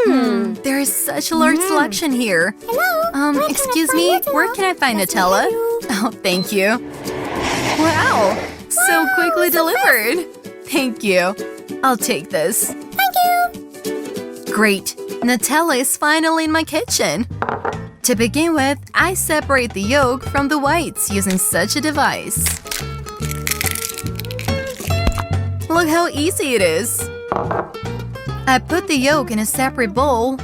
There is such a large selection here. Hello. Excuse me, where can I find Nutella? Oh, thank you. Wow, so quickly delivered. Thank you. I'll take this. Thank you. Great, Nutella is finally in my kitchen. To begin with, I separate the yolk from the whites using such a device. Look how easy it is. I put the yolk in a separate bowl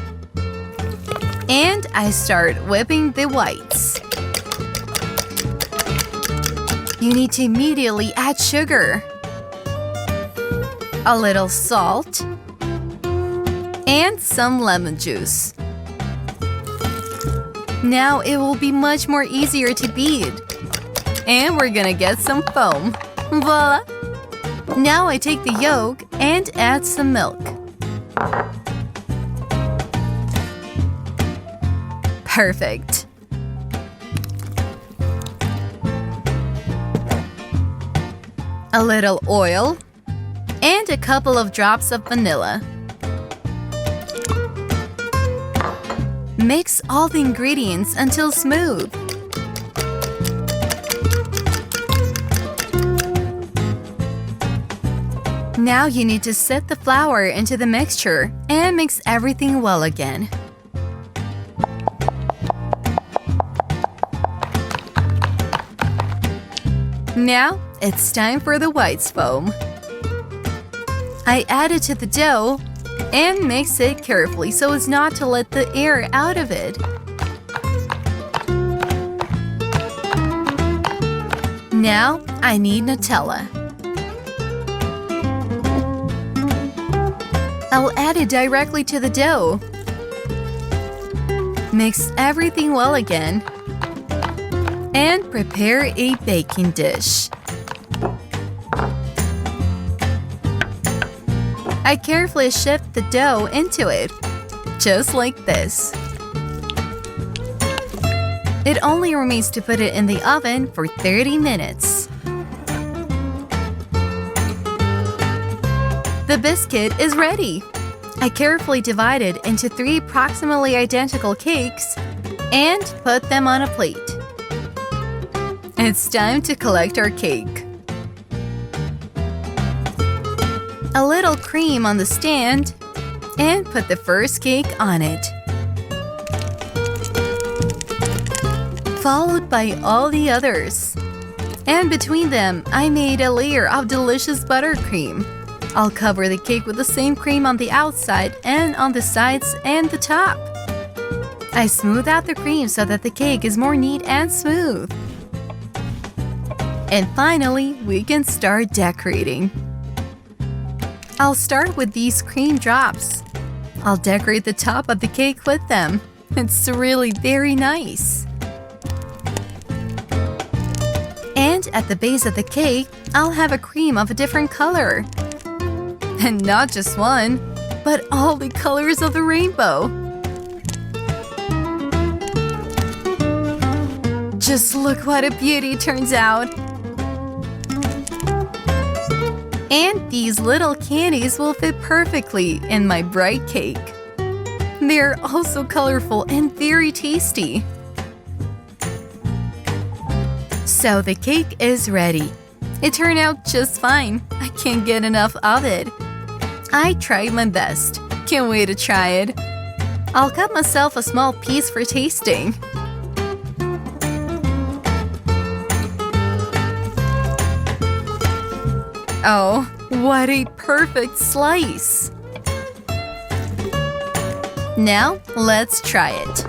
and I start whipping the whites. You need to immediately add sugar, a little salt, and some lemon juice. Now it will be much more easier to beat. And we're gonna get some foam. Voila! Now I take the yolk and add some milk. Perfect. A little oil and a couple of drops of vanilla. Mix all the ingredients until smooth. Now you need to set the flour into the mixture and mix everything well again. Now it's time for the whites foam. I add it to the dough and mix it carefully so as not to let the air out of it. Now I need Nutella. I'll add it directly to the dough. Mix everything well again. And prepare a baking dish. I carefully shift the dough into it, just like this. It only remains to put it in the oven for 30 minutes. The biscuit is ready. I carefully divide it into 3 approximately identical cakes and put them on a plate. It's time to collect our cake. A little cream on the stand and put the first cake on it. Followed by all the others. And between them, I made a layer of delicious buttercream. I'll cover the cake with the same cream on the outside and on the sides and the top. I smooth out the cream so that the cake is more neat and smooth. And finally, we can start decorating. I'll start with these cream drops. I'll decorate the top of the cake with them. It's really very nice. And at the base of the cake, I'll have a cream of a different color. And not just one, but all the colors of the rainbow. Just look what a beauty it turns out. And these little candies will fit perfectly in my bright cake. They're also colorful and very tasty. So the cake is ready. It turned out just fine. I can't get enough of it. I tried my best. Can't wait to try it. I'll cut myself a small piece for tasting. Oh, what a perfect slice! Now, let's try it.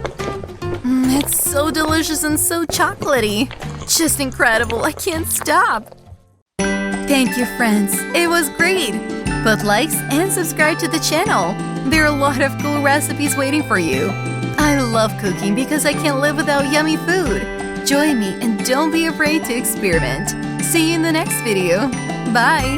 It's so delicious and so chocolatey. Just incredible, I can't stop. Thank you, friends. It was great. Put likes and subscribe to the channel. There are a lot of cool recipes waiting for you. I love cooking because I can't live without yummy food. Join me and don't be afraid to experiment. See you in the next video. Bye!